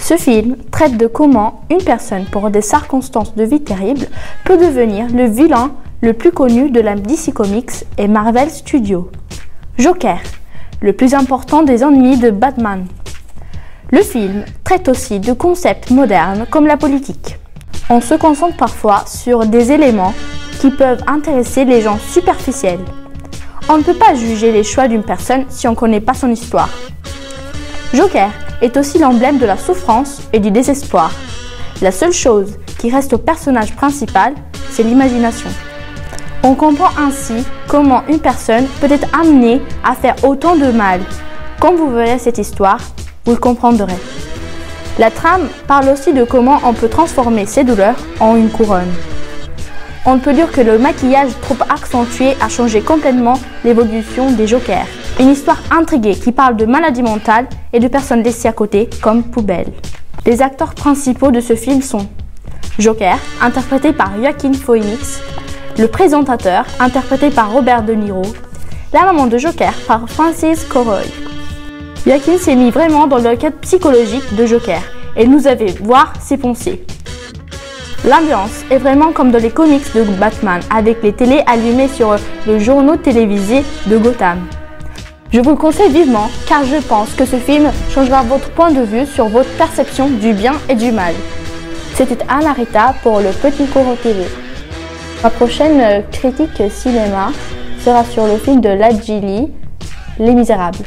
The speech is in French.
Ce film traite de comment une personne, pour des circonstances de vie terribles, peut devenir le vilain le plus connu de la DC Comics et Marvel Studios. Joker, le plus important des ennemis de Batman. Le film traite aussi de concepts modernes comme la politique. On se concentre parfois sur des éléments qui peuvent intéresser les gens superficiels. On ne peut pas juger les choix d'une personne si on ne connaît pas son histoire. Joker est aussi l'emblème de la souffrance et du désespoir. La seule chose qui reste au personnage principal, c'est l'imagination. On comprend ainsi comment une personne peut être amenée à faire autant de mal. Quand vous verrez cette histoire, vous le comprendrez. La trame parle aussi de comment on peut transformer ses douleurs en une couronne. On ne peut dire que le maquillage trop accentué a changé complètement l'évolution des Jokers. Une histoire intriguée qui parle de maladies mentales et de personnes laissées à côté comme poubelles. Les acteurs principaux de ce film sont Joker, interprété par Joaquin Phoenix, le présentateur, interprété par Robert De Niro, la maman de Joker par Frances Conroy. Joaquin s'est mis vraiment dans le cadre psychologique de Joker et nous avait voir ses pensées. L'ambiance est vraiment comme dans les comics de Batman, avec les télés allumées sur le journaux télévisé de Gotham. Je vous le conseille vivement car je pense que ce film changera votre point de vue sur votre perception du bien et du mal. C'était Anna Rita pour le Petit Cours TV. Ma prochaine critique cinéma sera sur le film de Ladjili, Les Misérables.